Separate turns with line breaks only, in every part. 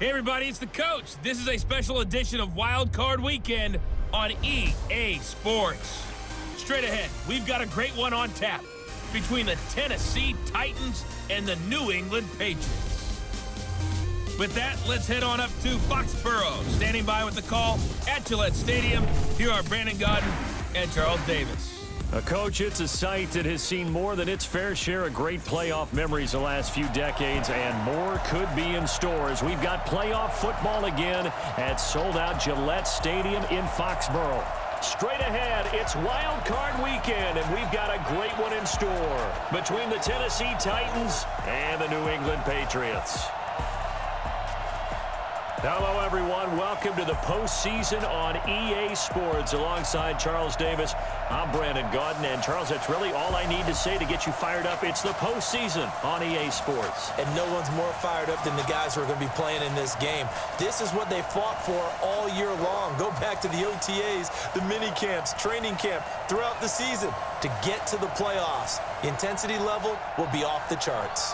Hey everybody, it's the coach. This is a special edition of Wild Card Weekend on EA Sports. Straight ahead, we've got a great one on tap between the Tennessee Titans and the New England Patriots. With that, let's head on up to Foxborough. Standing by with the call at Gillette Stadium, here are Brandon Godden and Charles Davis.
Coach, it's a site that has seen more than its fair share of great playoff memories the last few decades, and more could be in store as we've got playoff football again at sold-out Gillette Stadium in Foxborough. Straight ahead, it's Wild Card Weekend, and we've got a great one in store between the Tennessee Titans and the New England Patriots. Hello, everyone. Welcome to the postseason on EA Sports. Alongside Charles Davis, I'm Brandon Godden. And, Charles, that's really all I need to say to get you fired up. It's the postseason on EA Sports.
And no one's more fired up than the guys who are going to be playing in this game. This is what they fought for all year long. Go back to the OTAs, the mini camps, training camp, throughout the season to get to the playoffs. The intensity level will be off the charts.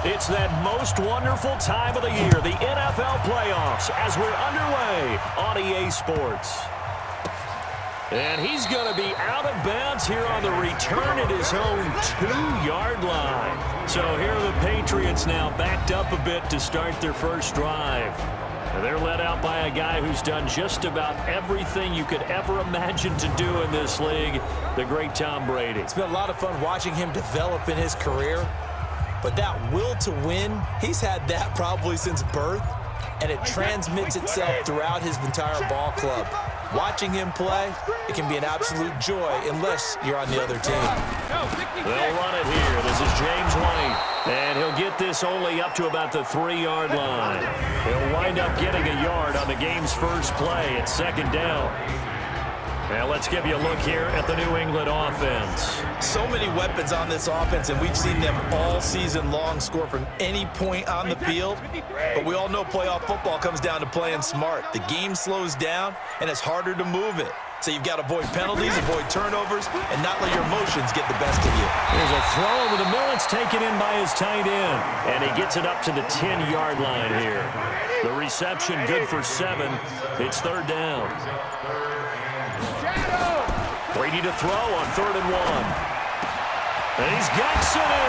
It's that most wonderful time of the year, the NFL playoffs, as we're underway on EA Sports. And he's going to be out of bounds here on the return at his own 2-yard line. So here are the Patriots now backed up a bit to start their first drive. They're led out by a guy who's done just about everything you could ever imagine to do in this league, the great Tom Brady.
It's been a lot of fun watching him develop in his career. But that will to win, he's had that probably since birth, and it transmits itself throughout his entire ball club. Watching him play, it can be an absolute joy unless you're on the other team.
They'll run it here. This is James White, and he'll get this only up to about the 3-yard line. He'll wind up getting a yard on the game's first play at second down. Now let's give you a look here at the New England offense.
So many weapons on this offense, and we've seen them all season long score from any point on the field. But we all know playoff football comes down to playing smart. The game slows down, and it's harder to move it. So you've got to avoid penalties, avoid turnovers, and not let your emotions get the best of you.
There's a throw over the middle. It's taken in by his tight end, and he gets it up to the 10-yard line here. The reception good for 7. It's third down. Brady to throw on 3rd and 1. And he's got Sanu.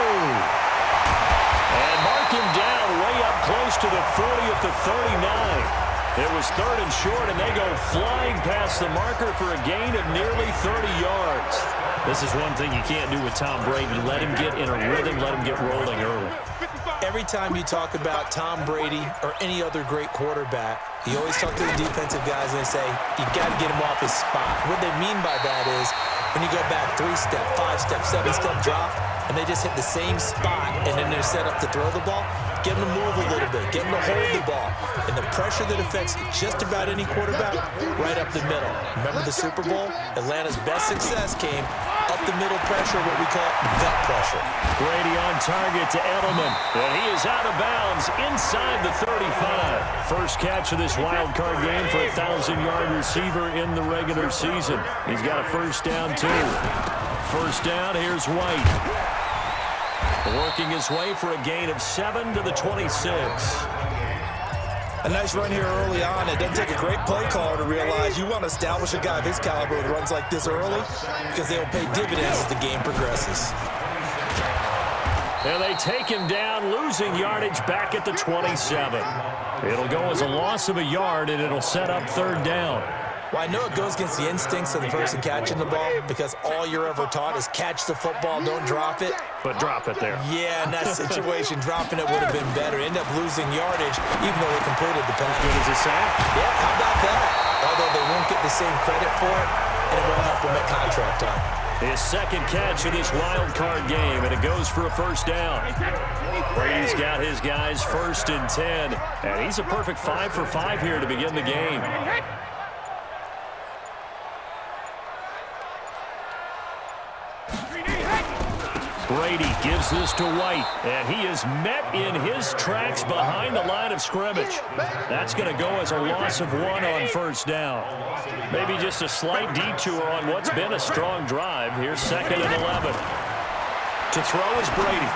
And mark him down way up close to the 40 at the 39. It was 3rd and short, and they go flying past the marker for a gain of nearly 30 yards. This is one thing you can't do with Tom Brady. Let him get in a rhythm, let him get rolling early.
Every time you talk about Tom Brady or any other great quarterback, you always talk to the defensive guys and they say, you got to get him off his spot. What they mean by that is when you go back 3-step, 5-step, 7-step drop, and they just hit the same spot, and then they're set up to throw the ball, get them to move a little bit, get them to hold the ball. And the pressure that affects just about any quarterback, right up the middle. Remember the Super Bowl? Atlanta's best success came up the middle pressure, what we call gut pressure.
Brady on target to Edelman, and he is out of bounds inside the 35. First catch of this wild card game for a 1,000-yard receiver in the regular season. He's got a first down, too. First down, here's White. Working his way for a gain of 7 to the 26.
A nice run here early on. It doesn't take a great play caller to realize you want to establish a guy of his caliber that runs like this early because they'll pay dividends as the game progresses.
And they take him down, losing yardage back at the 27. It'll go as a loss of a yard, and it'll set up 3rd down.
Well, I know it goes against the instincts of the person catching the ball because all you're ever taught is catch the football, don't drop it.
But drop it there.
Yeah, in that situation, dropping it would have been better. End up losing yardage even though they completed the pass.
Good as a sack.
Yeah, how about that? Although they won't get the same credit for it, and it won't help them at contract time.
His second catch of this wild card game, and it goes for a first down. Brady's got his guys 1st and 10, and he's a perfect 5 for 5 here to begin the game. Brady gives this to White, and he is met in his tracks behind the line of scrimmage. That's going to go as a loss of 1 on first down. Maybe just a slight detour on what's been a strong drive. Here's 2nd and 11. To throw is Brady.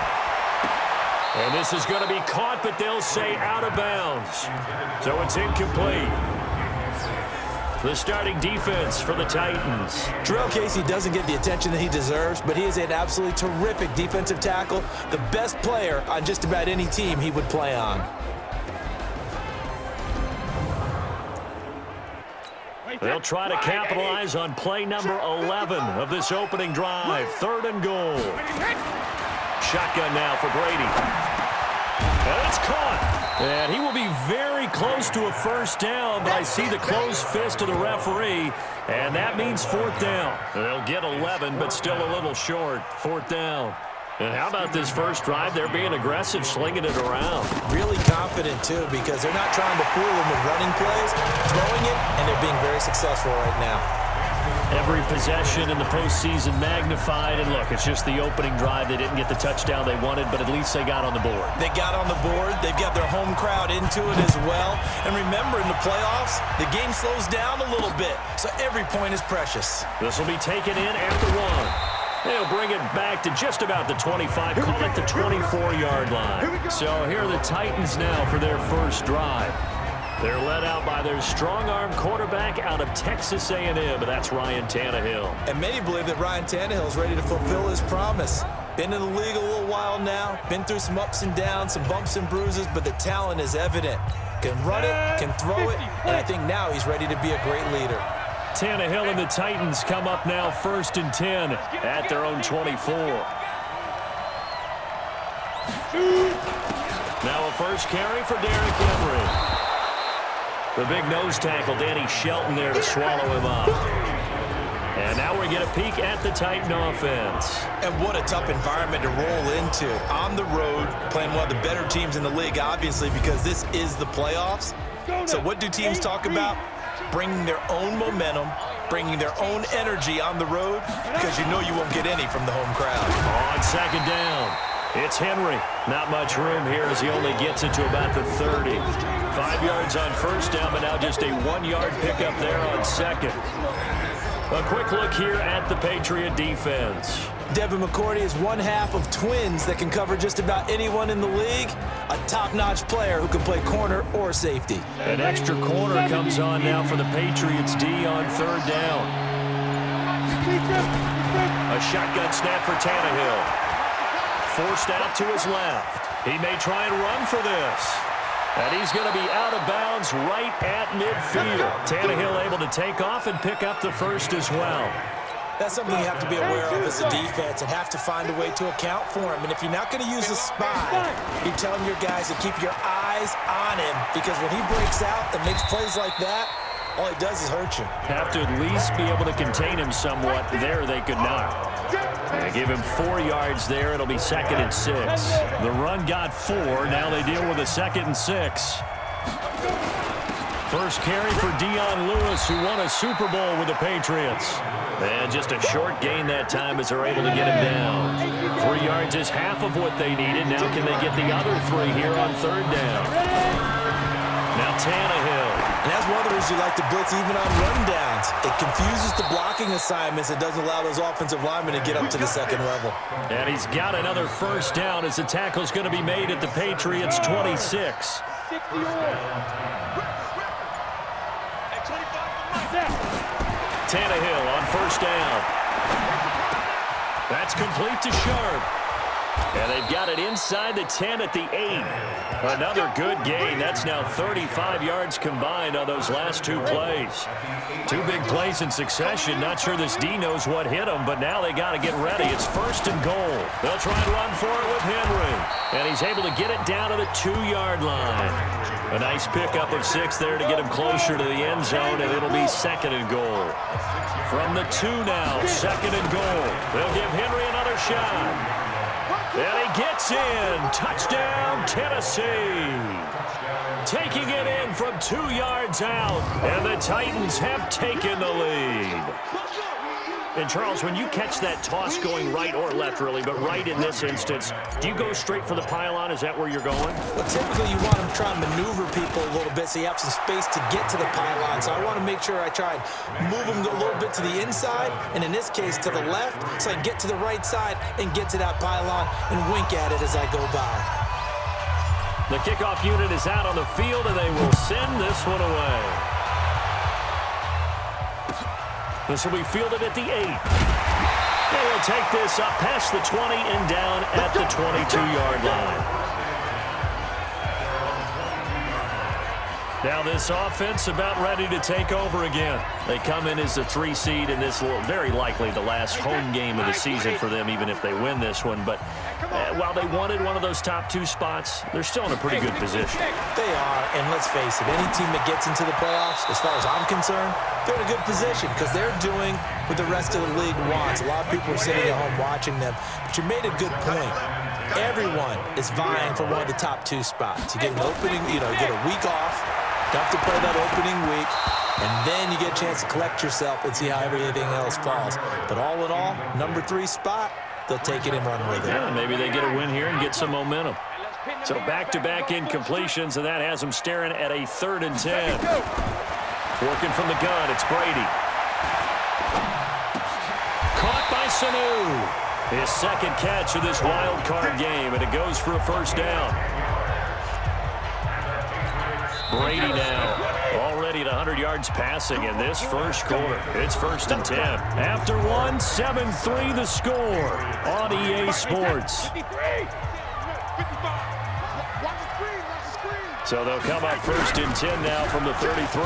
And this is going to be caught, but they'll say out of bounds. So it's incomplete. The starting defense for the Titans.
Terrell Casey doesn't get the attention that he deserves, but he is an absolutely terrific defensive tackle, the best player on just about any team he would play on.
They'll try to capitalize on play number 11 of this opening drive. 3rd and goal. Shotgun now for Brady. And it's caught. And he will be very close to a first down, but I see the closed fist of the referee, and that means 4th down. They'll get 11, but still a little short. 4th down. And how about this first drive? They're being aggressive, slinging it around.
Really confident, too, because they're not trying to fool him with running plays, throwing it, and they're being very successful right now.
Every possession in the postseason magnified, and look, it's just the opening drive. They didn't get the touchdown they wanted, but at least they got on the board.
They got on the board. They've got their home crowd into it as well. And remember, in the playoffs, the game slows down a little bit, so every point is precious.
This will be taken in at the 1. They'll bring it back to just about the 25, call it the 24-yard line. So here are the Titans now for their first drive. They're led out by their strong-arm quarterback out of Texas A&M, and that's Ryan Tannehill.
And many believe that Ryan Tannehill is ready to fulfill his promise. Been in the league a little while now, been through some ups and downs, some bumps and bruises, but the talent is evident. Can run it, can throw it, and I think now he's ready to be a great leader.
Tannehill and the Titans come up now 1st and 10 at their own 24. Now a first carry for Derrick Henry. The big nose tackle, Danny Shelton, there to swallow him up. And now we get a peek at the Titan offense.
And what a tough environment to roll into. On the road, playing one of the better teams in the league, obviously, because this is the playoffs. So what do teams talk about? Bringing their own momentum, bringing their own energy on the road, because you know you won't get any from the home crowd.
On 2nd down, it's Henry. Not much room here as he only gets it to about the 30. 5 yards on first down, but now just a 1-yard pickup there on 2nd. A quick look here at the Patriot defense.
Devin McCourty is one half of twins that can cover just about anyone in the league. A top-notch player who can play corner or safety.
An extra corner comes on now for the Patriots D on 3rd down. A shotgun snap for Tannehill. Forced out to his left. He may try and run for this. And he's going to be out of bounds right at midfield. Tannehill able to take off and pick up the first as well.
That's something you have to be aware of as a defense and have to find a way to account for him. And if you're not going to use a spy, you're telling your guys to keep your eyes on him, because when he breaks out and makes plays like that, all he does is hurt you.
Have to at least be able to contain him somewhat. There they could not. They give him 4 yards there. It'll be 2nd and 6. The run got 4. Now they deal with a 2nd and 6. First carry for Dion Lewis, who won a Super Bowl with the Patriots. And just a short gain that time as they're able to get him down. 3 yards is half of what they needed. Now can they get the other 3 here on 3rd down? Now Tannehill.
And that's one of the reasons you like to blitz even on rundowns. It confuses the blocking assignments. It doesn't allow those offensive linemen to get up to the 2nd level.
And he's got another first down as the tackle's going to be made at the Patriots' 26. Tannehill on first down. That's complete to Sharp. And they've got it inside the 10 at the 8. Another good gain. That's now 35 yards combined on those last 2 plays. 2 big plays in succession. Not sure this D knows what hit them, but now they got to get ready. It's 1st and goal. They'll try and run for it with Henry. And he's able to get it down to the 2-yard line. A nice pickup of 6 there to get him closer to the end zone, and it'll be 2nd and goal. From the 2 now, 2nd and goal. They'll give Henry another shot. And he gets in. Touchdown, Tennessee. Taking it in from 2 yards out. And the Titans have taken the lead. And, Charles, when you catch that toss going right or left, really, but right in this instance, do you go straight for the pylon? Is that where you're going?
Well, typically you want to try and maneuver people a little bit so you have some space to get to the pylon. So I want to make sure I try and move them a little bit to the inside, and in this case to the left, so I can get to the right side and get to that pylon and wink at it as I go by.
The kickoff unit is out on the field, and they will send this one away. This will be fielded at the 8. They will take this up past the 20 and down at the 22-yard line. Now this offense about ready to take over again. They come in as the 3 seed in this, very likely the last home game of the season for them, even if they win this one. But while they wanted one of those top 2 spots, they're still in a pretty good position.
They are, and let's face it, any team that gets into the playoffs, as far as I'm concerned, they're in a good position because they're doing what the rest of the league wants. A lot of people are sitting at home watching them, but you made a good point. Everyone is vying for one of the top 2 spots. You get an opening, you get a week off. You have to play that opening week, and then you get a chance to collect yourself and see how everything else falls. But all in all, number 3 spot, they'll take it and run with it.
Yeah, maybe they get a win here and get some momentum. So back-to-back incompletions, and that has them staring at a 3rd and 10. Working from the gun, it's Brady. Caught by Sanu. His 2nd catch of this wild card game, and it goes for a 1st down. Brady now already at 100 yards passing in this 1st quarter. It's 1st and 10. After 1, 7-3 the score on EA Sports. So they'll come up 1st and 10 now from the 33.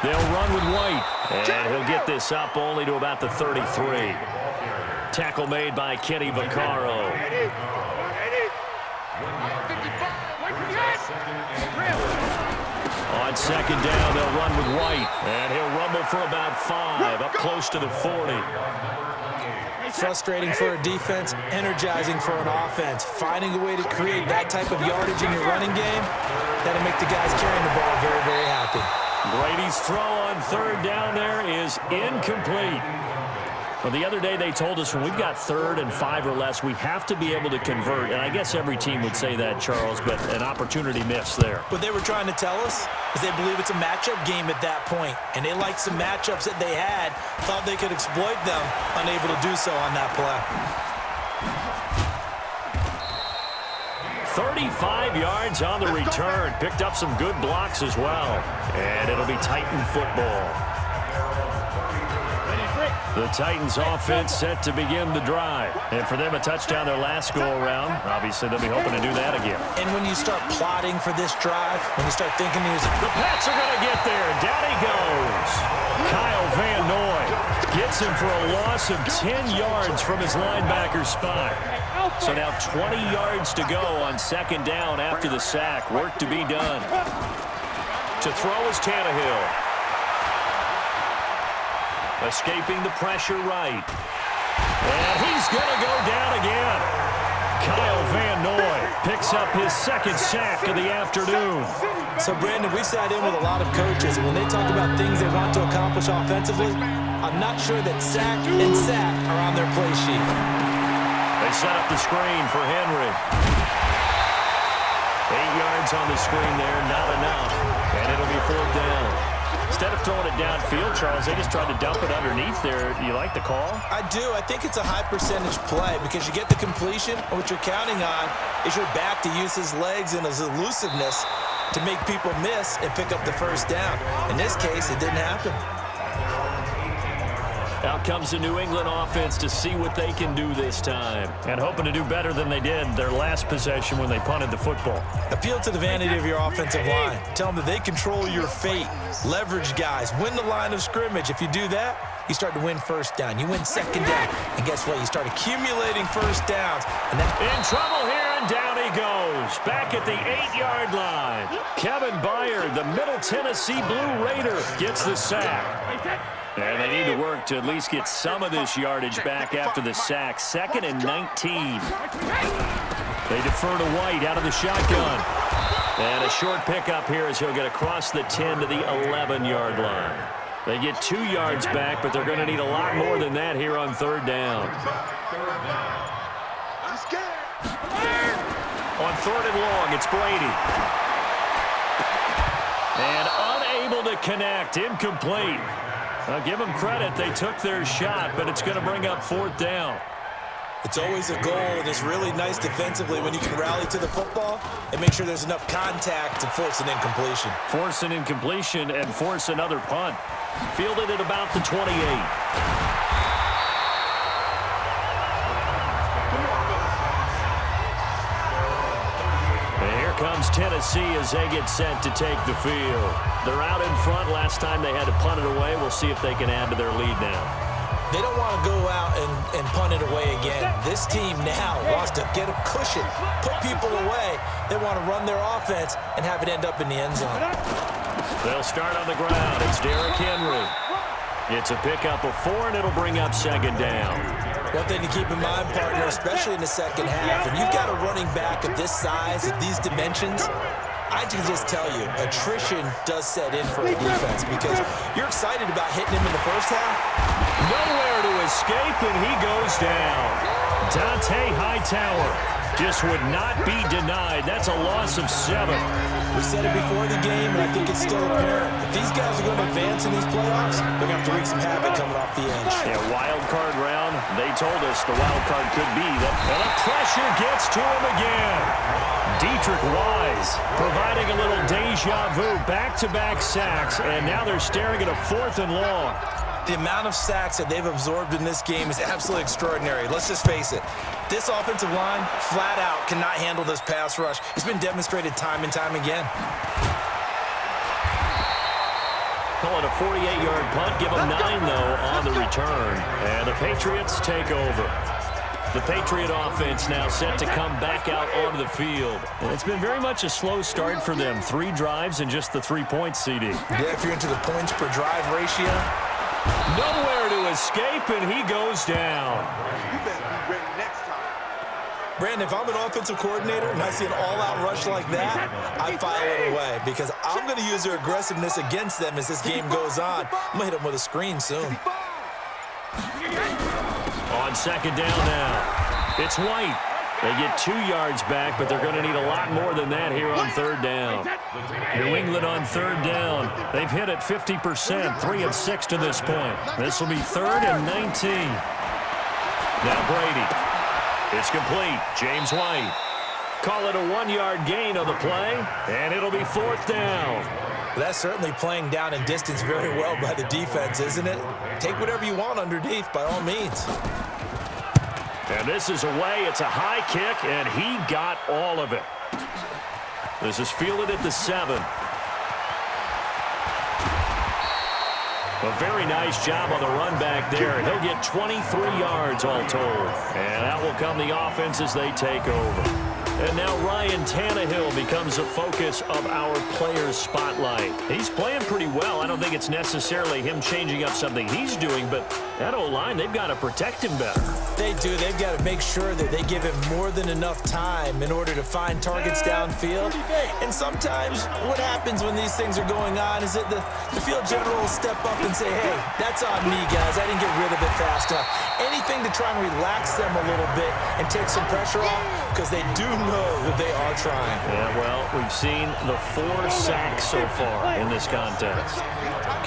They'll run with White, and he'll get this up only to about the 33. Tackle made by Kenny Vaccaro. On 2nd down, they'll run with White, and he'll rumble for about 5, up close to the 40.
Frustrating for a defense, energizing for an offense. Finding a way to create that type of yardage in your running game, that'll make the guys carrying the ball very, very happy.
Brady's throw on 3rd down there is incomplete. Well, the other day they told us when we've got 3rd and 5 or less, we have to be able to convert. And I guess every team would say that, Charles, but an opportunity missed there.
What they were trying to tell us is they believe it's a matchup game at that point. And they liked some matchups that they had, thought they could exploit them, unable to do so on that play.
35 yards on the return. Picked up some good blocks as well. And it'll be Titan football. The Titans offense set to begin the drive. And for them, a touchdown their last go-around. Obviously, they'll be hoping to do that again.
And when you start plotting for this drive, when you start thinking
the Pats are going to get there. Down he goes. Kyle Van Noy gets him for a loss of 10 yards from his linebacker spot. So now 20 yards to go on 2nd down after the sack. Work to be done. To throw is Tannehill. Escaping the pressure right. And he's going to go down again. Kyle Van Noy picks up his 2nd sack of the afternoon.
So, Brandon, we sat in with a lot of coaches, and when they talk about things they want to accomplish offensively, I'm not sure that sack and sack are on their play sheet.
They set up the screen for Henry. 8 yards on the screen there, not enough. And it'll be 4th down. Instead of throwing it downfield, Charles, they just tried to dump it underneath there. Do you like the call?
I do. I think it's a high-percentage play because you get the completion, and what you're counting on is your back to use his legs and his elusiveness to make people miss and pick up the 1st down. In this case, it didn't happen.
Out comes the New England offense to see what they can do this time.
And hoping to do better than they did their last possession when they punted the football.
Appeal to the vanity of your offensive line. Tell them that they control your fate. Leverage guys. Win the line of scrimmage. If you do that, you start to win first down. You win second down. And guess what? You start accumulating first downs. And then
in trouble here, and down he goes. Back at the 8-yard line. Kevin Byard, the Middle Tennessee Blue Raider, gets the sack. And they need to work to at least get some of this yardage back after the sack. 2nd and 19. They defer to White out of the shotgun. And a short pickup here as he'll get across the 10 to the 11-yard line. They get 2 yards back, but they're going to need a lot more than that here on 3rd down. On 3rd and long, it's Brady. And unable to connect, incomplete. I'll give them credit. They took their shot, but it's going to bring up 4th down.
it's always a goal, and it's really nice defensively when you can rally to the football and make sure there's enough contact to force an incompletion.
Force an incompletion and force another punt. Fielded at about the 28. Comes Tennessee as they get set to take the field. They're out in front. Last time they had to punt it away. We'll see if they can add to their lead now.
They don't want to go out and punt it away again. This team now wants to get a cushion, put people away. They want to run their offense and have it end up in the end zone.
They'll start on the ground. It's Derrick Henry. It's a pickup of 4, and it'll bring up 2nd down.
One thing to keep in mind, partner, especially in the second half, and you've got a running back of this size, of these dimensions, I can just tell you, attrition does set in for a defense because you're excited about hitting him in the first half.
Nowhere to escape, and he goes down. Dante Hightower just would not be denied. That's a loss of 7.
We said it before the game, and I think it's still apparent. If these guys are going to advance in these playoffs, they're going to have to wreak some havoc coming off the edge.
Yeah, wild card round. They told us the wild card could be that. And the pressure gets to him again. Dietrich Wise providing a little deja vu. Back-to-back sacks, and now they're staring at a 4th and long.
The amount of sacks that they've absorbed in this game is absolutely extraordinary. Let's just face it. This offensive line, flat out, cannot handle this pass rush. It's been demonstrated time and time again.
Call it a 48-yard punt. Give them 9, though, on the return. And the Patriots take over. The Patriot offense now set to come back out onto the field. And it's been very much a slow start for them. 3 drives and just the 3 points, CD.
Yeah, if you're into the points per drive ratio.
Nowhere to escape, and he goes down.
You better be ready next time.
Brandon, if I'm an offensive coordinator and I see an all-out rush like that, I file it away because I'm going to use their aggressiveness against them as this game goes on. I'm going to hit them with a screen soon.
On 2nd down now, it's White. They get 2 yards back, but they're going to need a lot more than that here on 3rd down. New England on 3rd down. They've hit it 50%, 3 of 6 to this point. This will be 3rd and 19. Now Brady. It's complete. James White. Call it a 1-yard gain on the play, and it'll be 4th down.
That's certainly playing down in distance very well by the defense, isn't it? Take whatever you want underneath, by all means.
And this is away. It's a high kick, and he got all of it. This is fielded at the 7. A very nice job on the run back there. He'll get 23 yards all told. And that will come the offense as they take over. And now Ryan Tannehill becomes the focus of our players' spotlight. He's playing pretty well. I don't think it's necessarily him changing up something he's doing, but that O-line, they've got to protect him better.
They do. They've got to make sure that they give him more than enough time in order to find targets downfield. And sometimes what happens when these things are going on is that the field general will step up and say, hey, that's on me, guys. I didn't get rid of it fast enough. Anything to try and relax them a little bit and take some pressure off because they do know that they are trying.
Yeah, well, we've seen the 4 sacks so far in this contest.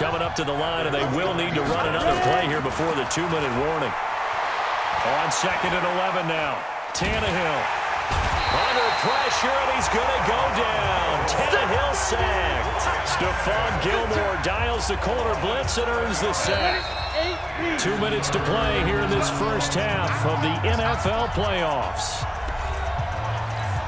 Coming up to the line, and they will need to run another play here before the 2-minute warning. On 2nd and 11 now. Tannehill. Under pressure, and he's going to go down. Tannehill sacked. Stephon Gilmore dials the corner blitz and earns the sack. 2 minutes to play here in this first half of the NFL playoffs.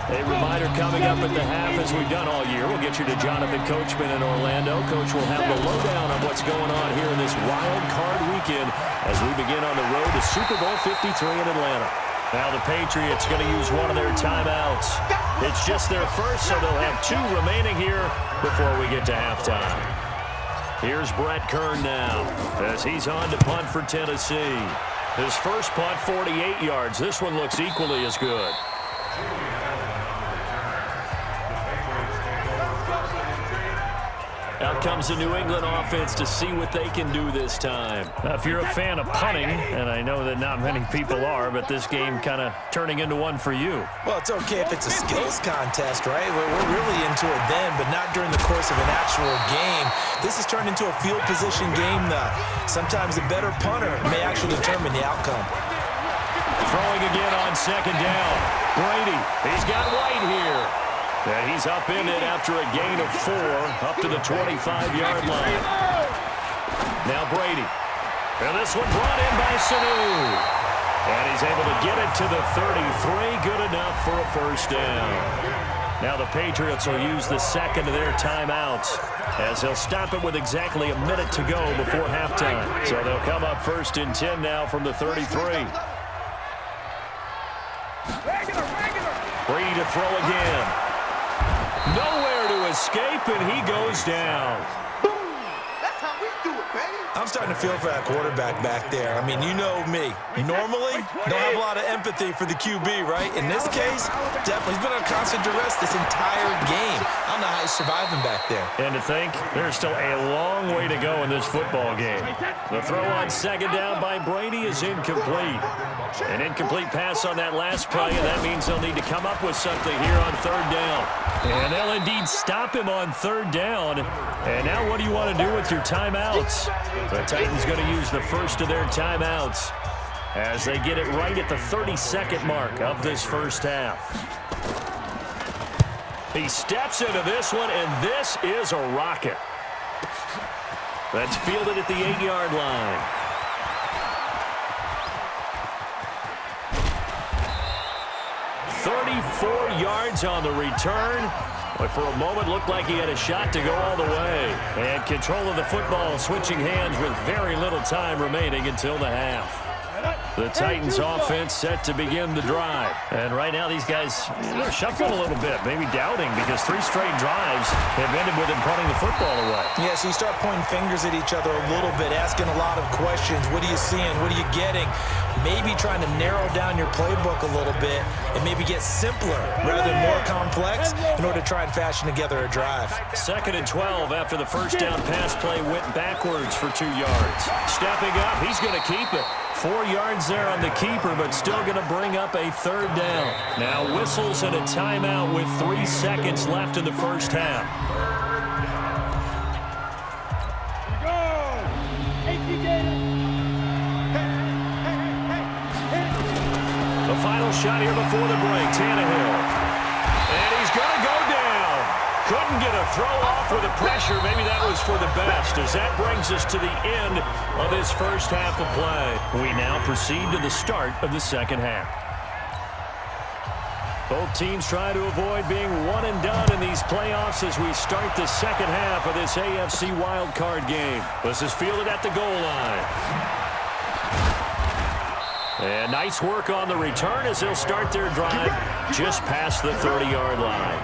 A reminder coming up at the half, as we've done all year. We'll get you to Jonathan Coachman in Orlando. Coach will have the lowdown on what's going on here in this wild card weekend as we begin on the road to Super Bowl 53 in Atlanta. Now the Patriots going to use one of their timeouts. It's just their first, so they'll have 2 remaining here before we get to halftime. Here's Brett Kern now as he's on to punt for Tennessee. His first punt, 48 yards. This one looks equally as good. Out comes the New England offense to see what they can do this time.
Now, if you're a fan of punting, and I know that not many people are, but this game kind of turning into one for you.
Well, it's okay if it's a skills contest, right? We're really into it then, but not during the course of an actual game. This has turned into a field position game, though. Sometimes a better punter may actually determine the outcome.
Throwing again on second down. Brady, he's got White here. And he's upended after a gain of 4 up to the 25-yard line. Now Brady. And this one brought in by Sanu. And he's able to get it to the 33. Good enough for a first down. Now the Patriots will use the second of their timeouts as they'll stop it with exactly a minute to go before halftime. So they'll come up 1st and 10 now from the 33. Brady to throw again. Nowhere to escape, and he goes down.
That's how we do it, baby.
I'm starting to feel for that quarterback back there. I mean, you know me. Normally, don't have a lot of empathy for the QB, right? In this case, definitely he's been on constant duress this entire game. I don't know how he's surviving back there.
And to think, there's still a long way to go in this football game.
The throw on second down by Brady is incomplete. An incomplete pass on that last play, and that means they'll need to come up with something here on 3rd down. And they'll indeed stop him on 3rd down. And now what do you want to do with your timeouts? The Titans going to use the first of their timeouts as they get it right at the 32nd mark of this first half. He steps into this one, and this is a rocket. That's fielded at the 8-yard line. .34 yards on the return. But for a moment, looked like he had a shot to go all the way. And control of the football switching hands with very little time remaining until the half. The Titans offense set to begin the drive.
And right now these guys, they're shuffling a little bit, maybe doubting, because 3 straight drives have ended with him punting the football away.
Yeah, so you start pointing fingers at each other a little bit, asking a lot of questions. What are you seeing? What are you getting? Maybe trying to narrow down your playbook a little bit and maybe get simpler rather than more complex in order to try and fashion together a drive.
2nd and 12 after the first down pass play went backwards for 2 yards. Stepping up, he's going to keep it. 4 yards there on the keeper, but still going to bring up a 3rd down. Now whistles and a timeout with 3 seconds left in the first half. The final shot here before the break, Tannehill. And he's going to go down. Couldn't get a throw off with the pressure. Maybe that was for the best, as that brings us to the end of this first half of play.
We now proceed to the start of the second half.
Both teams try to avoid being one and done in these playoffs as we start the second half of this AFC wildcard game. This is fielded at the goal line. And nice work on the return as they'll start their drive just past the 30-yard line.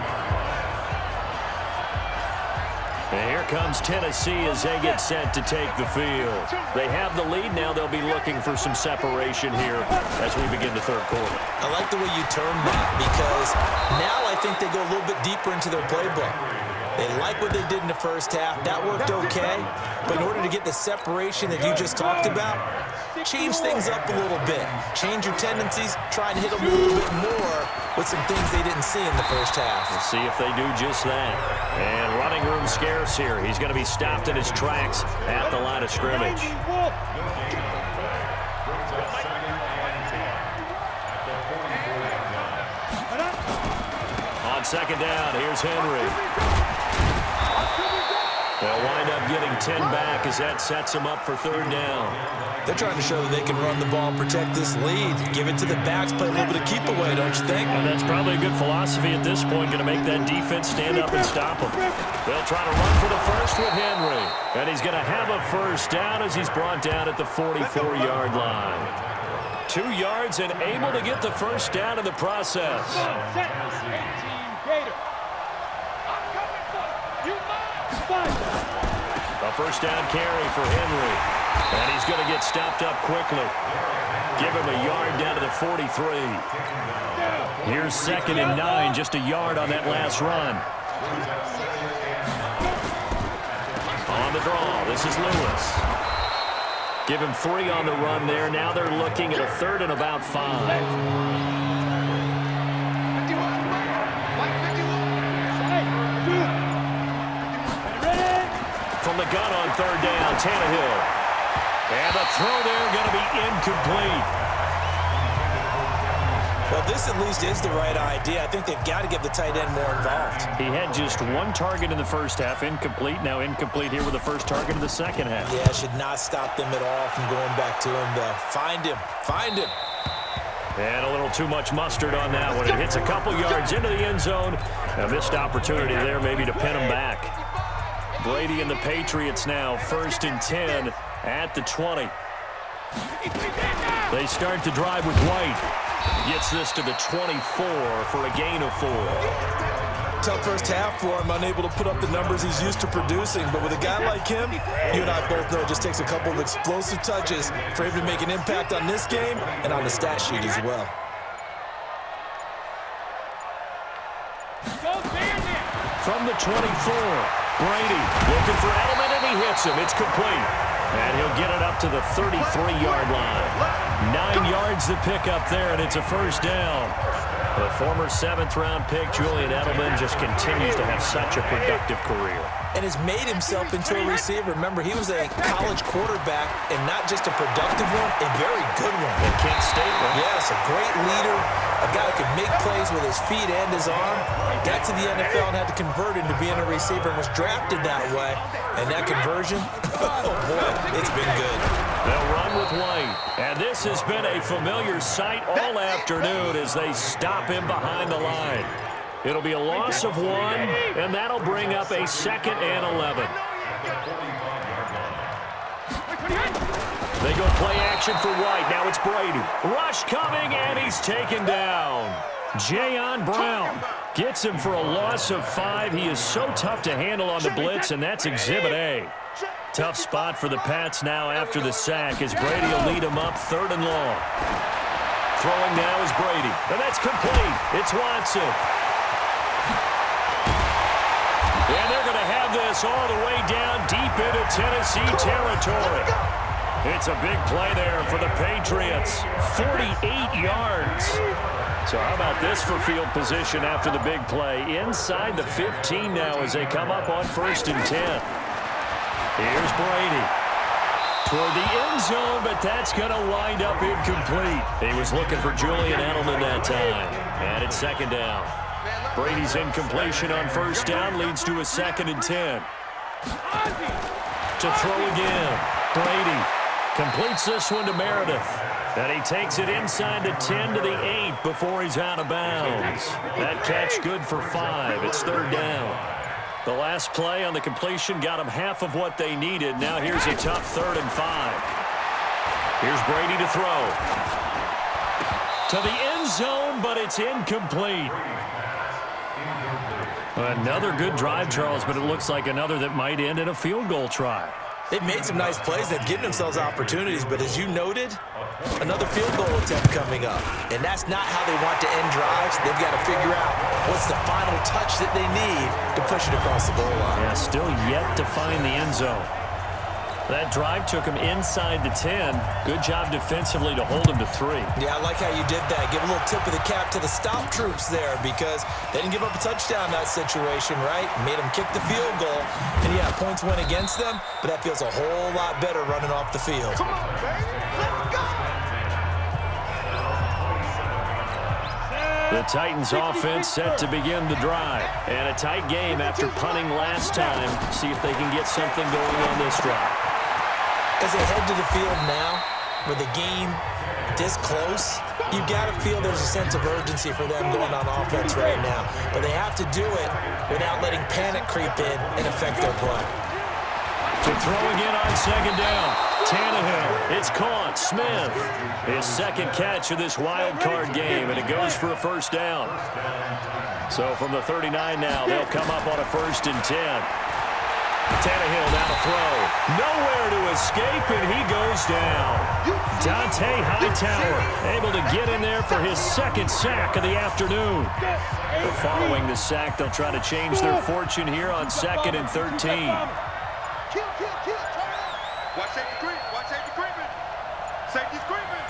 And here comes Tennessee as they get set to take the field. They have the lead now. They'll be looking for some separation here as we begin the 3rd quarter.
I like the way you termed that, because now I think they go a little bit deeper into their playbook. They like what they did in the first half. That worked okay. But in order to get the separation that you just talked about, change things up a little bit. Change your tendencies. Try and hit them a little bit more with some things they didn't see in the first half.
We'll see if they do just that. And running room scarce here. He's going to be stopped in his tracks at the line of scrimmage. second down. Here's Henry. They'll wind up getting 10 back as that sets them up for third down.
They're trying to show that they can run the ball and protect this lead. Give it to the backs, play a little bit of keep away, don't you think?
And that's probably a good philosophy at this point, going to make that defense stand up and stop them.
They'll try to run for the first with Henry. And he's going to have a first down as he's brought down at the 44-yard line. 2 yards and able to get the first down in the process. A first down carry for Henry. And he's going to get stopped up quickly. Give him a yard down to the 43.
Here's 2nd and 9, just a yard on that last run.
On the draw, this is Lewis. Give him 3 on the run there. Now they're looking at a 3rd and about 5. From the gun on 3rd down, Tannehill. And the throw there going to be incomplete.
Well, this at least is the right idea. I think they've got to get the tight end more involved.
He had just 1 target in the first half, incomplete. Now incomplete here with the first target in the second half.
Yeah, should not stop them at all from going back to him, though. Find him. Find him.
And a little too much mustard on that one. It hits a couple yards into the end zone. A missed opportunity there maybe to pin him back. Brady and the Patriots now 1st and 10 at the 20. They start to drive with White. Gets this to the 24 for a gain of 4.
Tough first half for him, unable to put up the numbers he's used to producing. But with a guy like him, you and I both know it just takes a couple of explosive touches for him to make an impact on this game and on the stat sheet as well.
From the 24, Brady looking for Edelman, and he hits him. It's complete. And he'll get it up to the 33-yard line. 9 yards to pick up there, and it's a first down. The former 7th-round pick, Julian Edelman, just continues to have such a productive career.
And has made himself into a receiver. Remember, he was a college quarterback, and not just a productive one, a very good one.
At Kent State, right?
Yes, a great leader, a guy who could make plays with his feet and his arm. Got to the NFL and had to convert into being a receiver and was drafted that way. And that conversion, oh boy, it's been good.
They'll run with White. And this has been a familiar sight all afternoon as they stop him behind the line. It'll be a loss of 1, and that'll bring up a 2nd and 11. They go play action for White. Now it's Brady. Rush coming, and he's taken down. Jayon Brown gets him for a loss of 5. He is so tough to handle on the blitz, and that's Exhibit A. Tough spot for the Pats now after the sack as Brady will lead them up 3rd and long. Throwing now is Brady, and that's complete. It's Watson. And they're going to have this all the way down deep into Tennessee territory. It's a big play there for the Patriots. 48 yards. So how about this for field position after the big play? Inside the 15 now as they come up on 1st and 10. Here's Brady. Toward the end zone, but that's going to wind up incomplete. He was looking for Julian Edelman that time. And it's 2nd down. Brady's incompletion on 1st down leads to a 2nd and 10. To throw again. Brady completes this one to Meredith. And he takes it inside the 10 to the 8 before he's out of bounds. That catch good for 5. It's 3rd down. The last play on the completion got them half of what they needed. Now here's a tough 3rd and 5. Here's Brady to throw. To the end zone, but it's incomplete. Another good drive, Charles, but it looks like another that might end in a field goal try.
They've made some nice plays. They've given themselves opportunities, but as you noted, another field goal attempt coming up. And that's not how they want to end drives. They've got to figure out what's the final touch that they need to push it across the goal line.
Yeah, still yet to find the end zone. That drive took him inside the 10. Good job defensively to hold him to 3.
Yeah, I like how you did that. Give a little tip of the cap to the stop troops there because they didn't give up a touchdown in that situation, right? Made them kick the field goal. And, yeah, points went against them, but that feels a whole lot better running off the field.
Come on, baby. Let's go.
The Titans offense set to begin the drive. And a tight game after punting last time. See if they can get something going on this drive.
As they head to the field now, with the game this close, you've got to feel there's a sense of urgency for them going on offense right now. But they have to do it without letting panic creep in and affect their play.
To throw again on second down. Tannehill. It's caught. Smith. His second catch of this wild card game, and it goes for a first down. So from the 39 now, they'll come up on a 1st and 10. Tannehill now to throw. Nowhere to escape, and he goes down. Dante Hightower able to get in there for his second sack of the afternoon. But following the sack, they'll try to change their fortune here on 2nd and 13.
Watch safety creep. Watch safety creeping. Safety's creeping.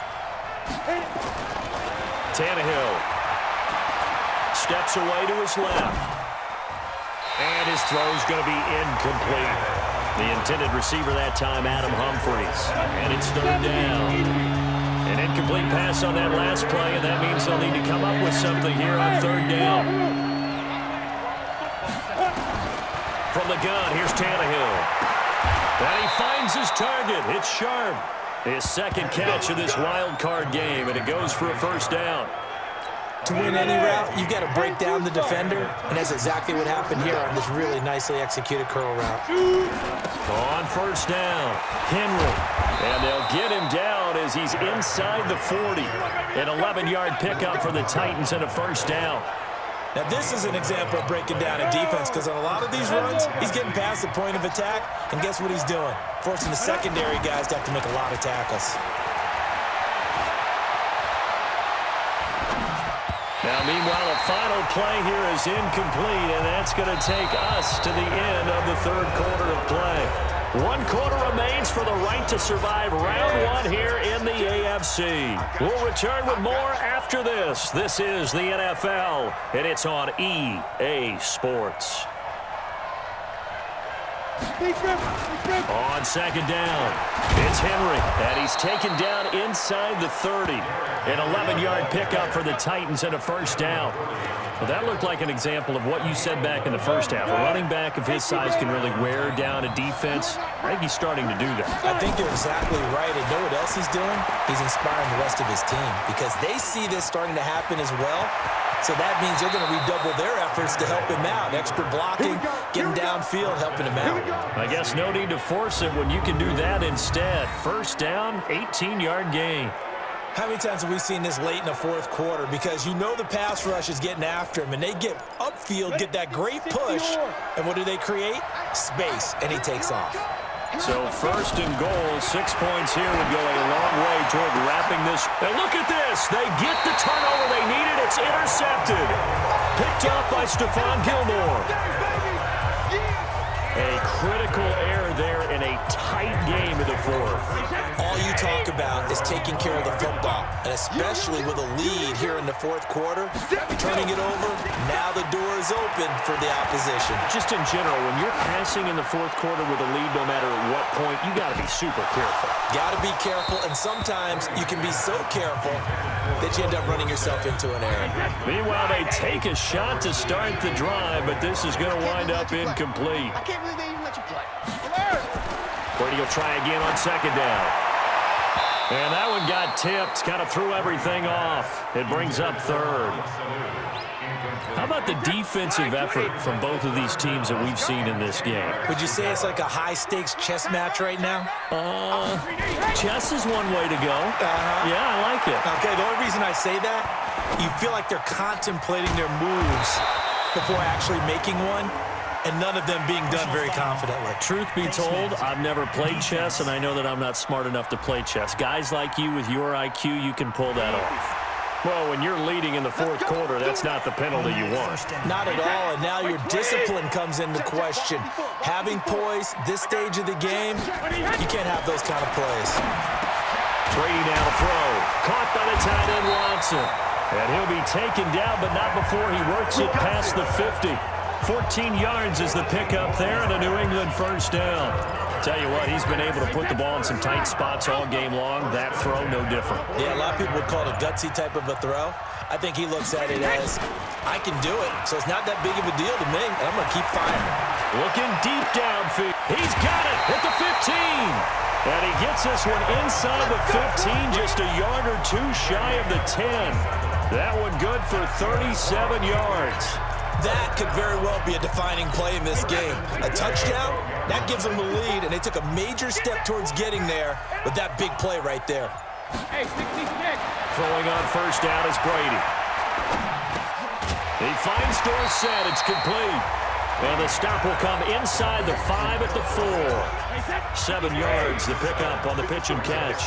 Tannehill steps away to his left. And his throw's going to be incomplete. The intended receiver that time, Adam Humphries. And it's 3rd down. An incomplete pass on that last play, and that means they'll need to come up with something here on 3rd down. From the gun, here's Tannehill. And he finds his target. It's Sharp. His second catch of this wild card game, and it goes for a first down.
To win any route, you've got to break down the defender, and that's exactly what happened here on this really nicely executed curl route.
On first down, Henry. And they'll get him down as he's inside the 40. An 11-yard pickup for the Titans and a first down.
Now, this is an example of breaking down a defense because on a lot of these runs, he's getting past the point of attack, and guess what he's doing? Forcing the secondary guys to have to make a lot of tackles.
Now, meanwhile, a final play here is incomplete, and that's going to take us to the end of the 3rd quarter of play. 1 quarter remains for the right to survive round 1 here in the AFC. We'll return with more after this. This is the NFL, and it's on EA Sports. On 2nd down, it's Henry, and he's taken down inside the 30. An 11-yard pickup for the Titans and a first down. Well, that looked like an example of what you said back in the first half. A running back of his size can really wear down a defense. I think he's starting to do that.
I think you're exactly right. And know what else he's doing? He's inspiring the rest of his team because they see this starting to happen as well. So that means they're going to redouble their efforts to help him out. Extra blocking, getting downfield, helping him out.
I guess no need to force it when you can do that instead. First down, 18-yard gain.
How many times have we seen this late in the 4th quarter? Because you know the pass rush is getting after him, and they get upfield, get that great push, and what do they create? Space, and he takes off.
So 1st and goal, 6 points here would go a long way toward wrapping this. And look at this. They get the turnover they needed. It's intercepted. Picked off by Stephon Gilmore. A critical error there in a tight game in the 4th.
All you talk about is taking care of the football, and especially with a lead here in the 4th quarter, turning it over, now the door is open for the opposition.
Just in general, when you're passing in the 4th quarter with a lead, no matter at what point, you got to be super careful.
Got to be careful, and sometimes you can be so careful that you end up running yourself into an error.
Meanwhile, they take a shot to start the drive, but this is going to wind up incomplete.
I can't believe they even let you play.
Brady will try again on 2nd down. And that one got tipped, kind of threw everything off. It brings up 3rd. How about the defensive effort from both of these teams that we've seen in this game?
Would you say it's like a high-stakes chess match right now?
Chess is one way to go. Yeah, I like it.
Okay, the only reason I say that, you feel like they're contemplating their moves before actually making one, and none of them being done very confidently.
Truth be told, I've never played chess, and I know that I'm not smart enough to play chess. Guys like you with your IQ, you can pull that off. Well, when you're leading in the 4th quarter, that's not the penalty you want.
Not at all, and now your discipline comes into question. Having poise this stage of the game, you can't have those kind of plays.
Brady now to throw. Caught by the tight end, Watson. And he'll be taken down, but not before he works it past the 50. 14 yards is the pickup there, and a New England first down. Tell you what, he's been able to put the ball in some tight spots all game long. That throw, no different.
Yeah, a lot of people would call it a gutsy type of a throw. I think he looks at it as, I can do it, so it's not that big of a deal to me, and I'm going to keep firing.
Looking deep downfield. He's got it at the 15. And he gets this one inside the 15, just a yard or two shy of the 10. That one good for 37 yards.
That could very well be a defining play in this game. A touchdown, that gives them the lead, and they took a major step towards getting there with that big play right there.
Hey, 66.
Throwing on first down is Brady. He finds Dorsett. It's complete. And the stop will come inside the 5 at the 4. 7 yards, the pickup on the pitch and catch.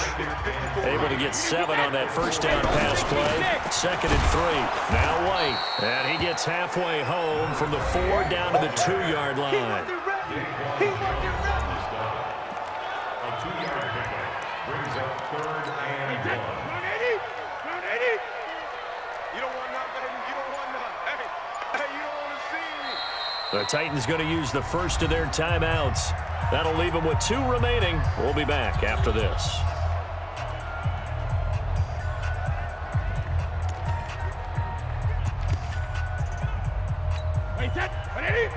Able to get 7 on that first down pass play. 2nd and 3. Now White. And he gets halfway home from the 4 down to the 2-yard line. The Titans going to use the first of their timeouts. That'll leave them with 2 remaining. We'll be back after this.
Wait, set. Ready?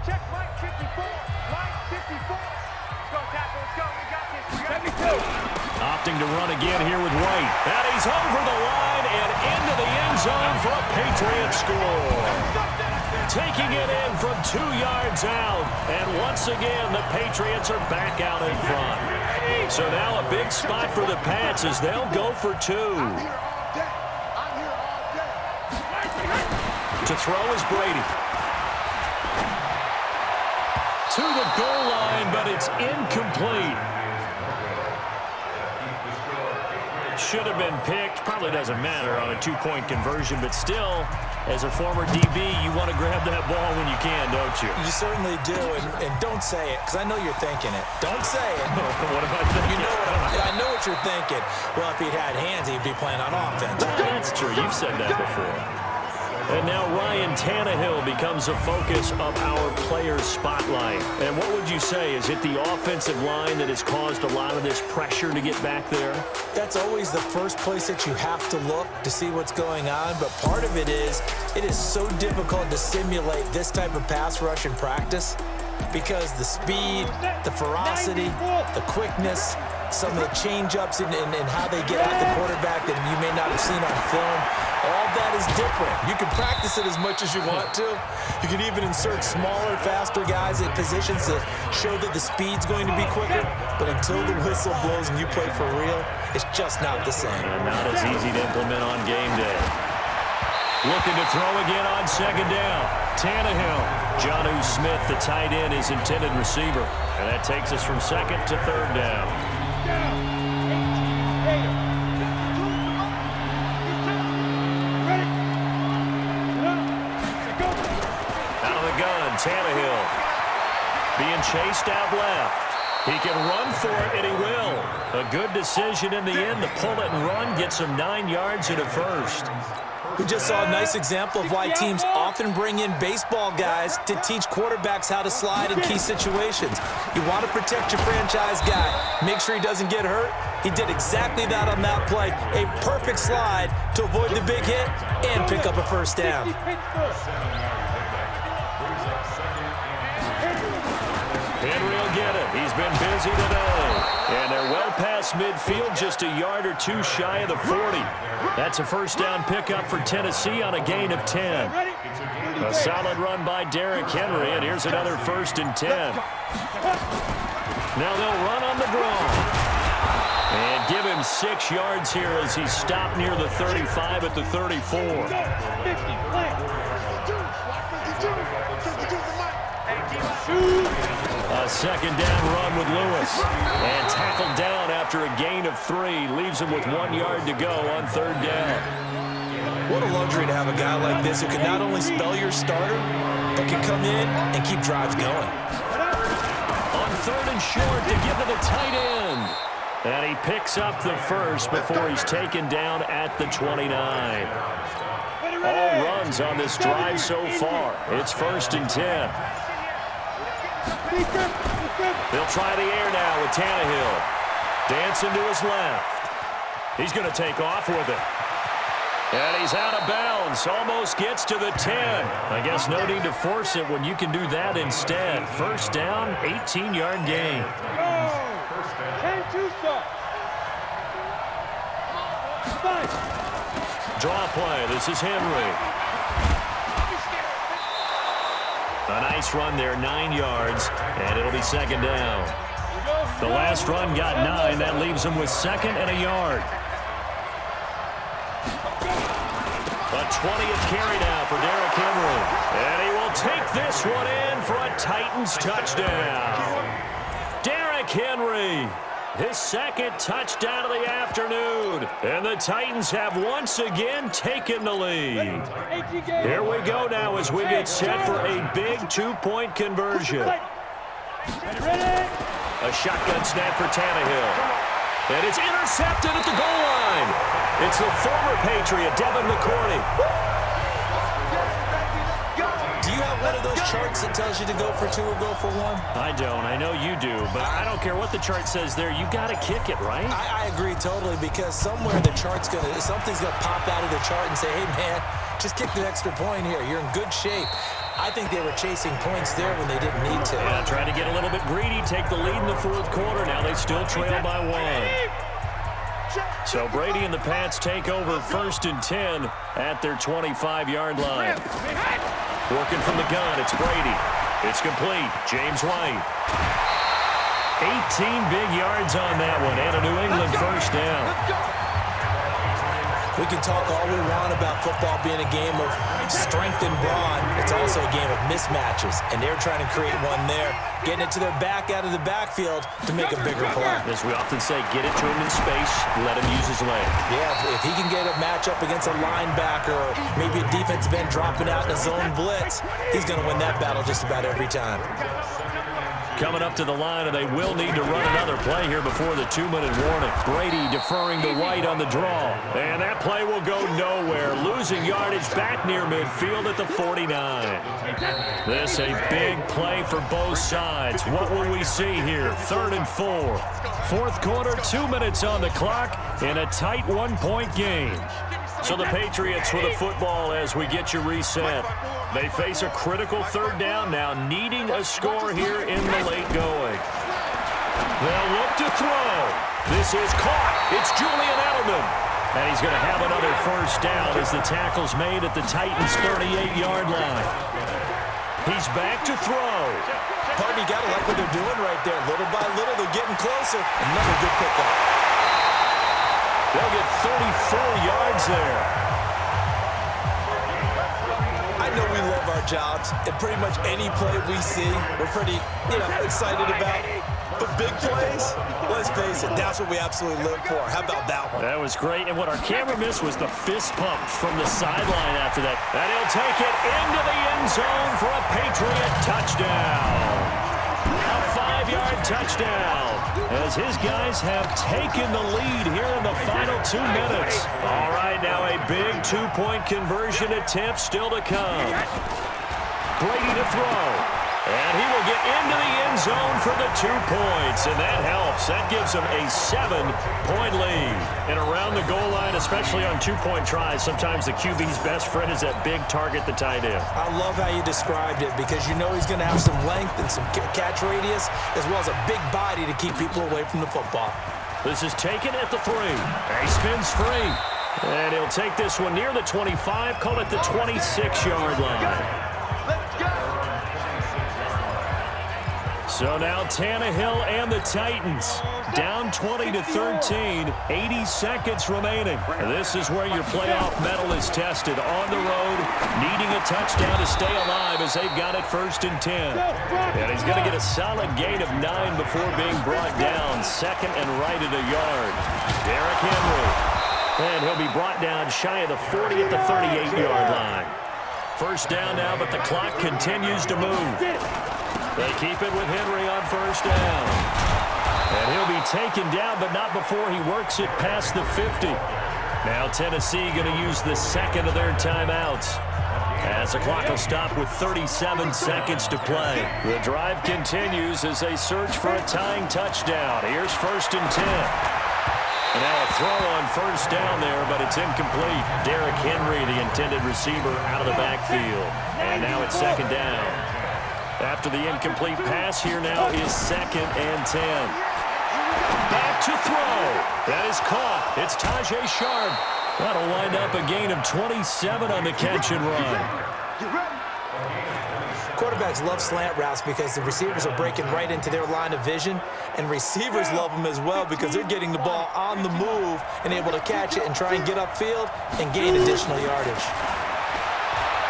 Check Mike 54. Mike 54. Let's go, tackle. Let's go. We got this. 72.
Opting to run again here with White. And he's over the line and into the end zone for a Patriots score. Taking it in from 2 yards out. And once again, the Patriots are back out in front. So now a big spot for the Pats as they'll go for 2. To throw is Brady. To the goal line, but it's incomplete. Should have been picked. Probably doesn't matter on a 2-point conversion, but still, as a former DB, you want to grab that ball when you can, don't you?
You certainly do, and don't say it, because I know you're thinking it. Don't say it.
What am I thinking?
You know I know what you're thinking. Well, if he'd had hands, he'd be playing on offense.
That's true. You've said that before. And now Ryan Tannehill becomes a focus of our player spotlight. And what would you say? Is it the offensive line that has caused a lot of this pressure to get back there?
That's always the first place that you have to look to see what's going on. But part of it is so difficult to simulate this type of pass rush in practice because the speed, the ferocity, the quickness, some of the change-ups and how they get at the quarterback that you may not have seen on film. All that is different. You can practice it as much as you want to. You can even insert smaller, faster guys in positions to show that the speed's going to be quicker. But until the whistle blows and you play for real, it's just not the same.
And not as easy to implement on game day. Looking to throw again on 2nd down. Tannehill. Jonnu Smith, the tight end, his intended receiver. And that takes us from 2nd to 3rd down. Tannehill being chased out left. He can run for it, and he will. A good decision in the end to pull it and run, gets him 9 yards and a first.
We just saw a nice example of why teams often bring in baseball guys to teach quarterbacks how to slide in key situations. You want to protect your franchise guy. Make sure he doesn't get hurt. He did exactly that on that play. A perfect slide to avoid the big hit and pick up a first down.
Henry will get it. He's been busy today. And they're well past midfield, just a yard or 2 shy of the 40. That's a first down pickup for Tennessee on a gain of 10. A solid run by Derrick Henry, and here's another 1st and 10. Now they'll run on the draw. And give him 6 yards here as he stopped near the 35 at the 34. A 2nd down run with Lewis. And tackled down after a gain of 3. Leaves him with 1 yard to go on 3rd down.
What a luxury to have a guy like this who can not only spell your starter, but can come in and keep drives going.
On 3rd and short to give to the tight end. And he picks up the first before he's taken down at the 29. All runs on this drive so far. It's 1st and 10. They'll try the air now with Tannehill. Dancing to his left. He's going to take off with it. And he's out of bounds. Almost gets to the 10. I guess no need to force it when you can do that instead. First down, 18-yard gain. Draw play. This is Henry. A nice run there, 9 yards, and it'll be second down. The last run got 9. That leaves him with second and a yard. A 20th carry now for Derrick Henry. And he will take this one in for a Titans touchdown. Derrick Henry, his second touchdown of the afternoon. And the Titans have once again taken the lead. Here we go now as we get set for a big 2-point conversion. A shotgun snap for Tannehill. And it's intercepted at the goal line. It's the former Patriot, Devin McCourty.
Do you have one of those charts that tells you to go for 2 or go for 1?
I don't. I know you do. But I don't care what the chart says there. You got to kick it, right?
I agree totally, because somewhere the chart's something's going to pop out of the chart and say, hey, man, just kick the extra point here. You're in good shape. I think they were chasing points there when they didn't need to.
Yeah, trying to get a little bit greedy, take the lead in the fourth quarter. Now they still trail by 1. So Brady and the Pats take over 1st and 10 at their 25-yard line. Working from the gun, it's Brady. It's complete. James White. 18 big yards on that one, and a New England first down.
We can talk all we want about football being a game of strength and brawn. It's also a game of mismatches, and they're trying to create one there, getting it to their back out of the backfield to make a bigger play.
As we often say, get it to him in space, let him use his leg.
Yeah, if he can get a matchup against a linebacker or maybe a defensive end dropping out in a zone blitz, he's going to win that battle just about every time.
Coming up to the line, and they will need to run another play here before the 2-minute warning. Brady deferring to White on the draw. And that play will go nowhere. Losing yardage back near midfield at the 49. This a big play for both sides. What will we see here? 3rd and 4. Fourth quarter, 2 minutes on the clock in a tight 1-point game. So the Patriots with a football as we get you reset. They face a critical 3rd down now, needing a score here in the late going. They'll look to throw. This is caught. It's Julian Edelman. And he's going to have another first down as the tackle's made at the Titans' 38-yard line. He's back to throw.
Pardon me, got to like what they're doing right there. Little by little, they're getting closer. Another good pickup.
They'll get 34 yards there.
I know we love our jobs, and pretty much any play we see, we're pretty, excited about. But big plays, let's face it, that's what we absolutely live for. How about that one?
That was great, and what our camera missed was the fist pump from the sideline after that. And he'll take it into the end zone for a Patriot touchdown. A 5-yard touchdown as his guys have taken the lead here in the final 2 minutes. All right, now a big 2-point conversion attempt still to come. Brady to throw. And he will get into the end zone for the 2 points, and that helps. That gives him a 7-point lead. And around the goal line, especially on 2-point tries, sometimes the QB's best friend is that big target, the tight end.
I love how you described it, because you know he's going to have some length and some catch radius, as well as a big body to keep people away from the football.
This is taken at the 3. He spins free. And he'll take this one near the 25, call it the 26-yard line. So now Tannehill and the Titans down 20-13, 80 seconds remaining. This is where your playoff medal is tested on the road, needing a touchdown to stay alive as they've got it 1st and 10. And he's going to get a solid gain of 9 before being brought down, 2nd and right at a yard. Derrick Henry. And he'll be brought down shy of the 40 at the 38-yard line. First down now, but the clock continues to move. They keep it with Henry on 1st down. And he'll be taken down, but not before he works it past the 50. Now Tennessee going to use the 2nd of their timeouts. As the clock will stop with 37 seconds to play. The drive continues as they search for a tying touchdown. Here's 1st and 10. And now a throw on 1st down there, but it's incomplete. Derrick Henry, the intended receiver, out of the backfield. And now it's 2nd down. After the incomplete pass, here now is 2nd and 10. Back to throw. That is caught. It's Tajay Sharp. That'll wind up a gain of 27 on the catch and run.
Quarterbacks love slant routes because the receivers are breaking right into their line of vision, and receivers love them as well because they're getting the ball on the move and able to catch it and try and get upfield and gain additional yardage.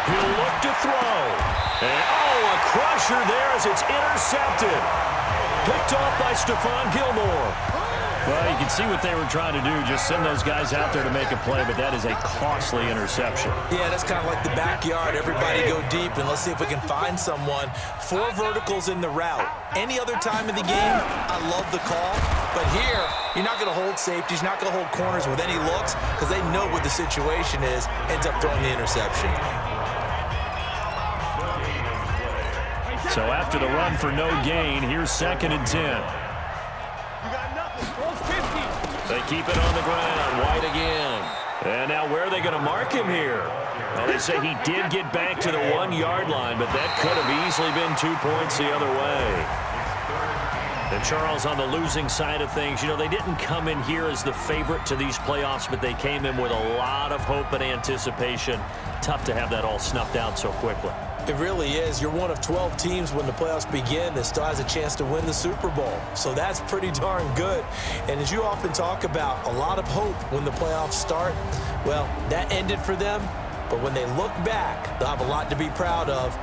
He'll look to throw. And, a crusher there as it's intercepted. Picked off by Stephon Gilmore. Well, you can see what they were trying to do, just send those guys out there to make a play, but that is a costly interception.
Yeah, that's kind of like the backyard. Everybody go deep, and let's see if we can find someone. 4 verticals in the route. Any other time of the game, I love the call. But here, you're not going to hold safeties, you're not going to hold corners with any looks because they know what the situation is, ends up throwing the interception.
So after the run for no gain, here's 2nd and 10. They keep it on the ground. White again. And now where are they going to mark him here? Well, they say he did get back to the 1-yard line, but that could have easily been 2 points the other way. And Charles, on the losing side of things, you know, they didn't come in here as the favorite to these playoffs, but they came in with a lot of hope and anticipation. Tough to have that all snuffed out so quickly.
It really is. You're one of 12 teams when the playoffs begin that still has a chance to win the Super Bowl. So that's pretty darn good. And as you often talk about, a lot of hope when the playoffs start. Well, that ended for them. But when they look back, they'll have a lot to be proud of.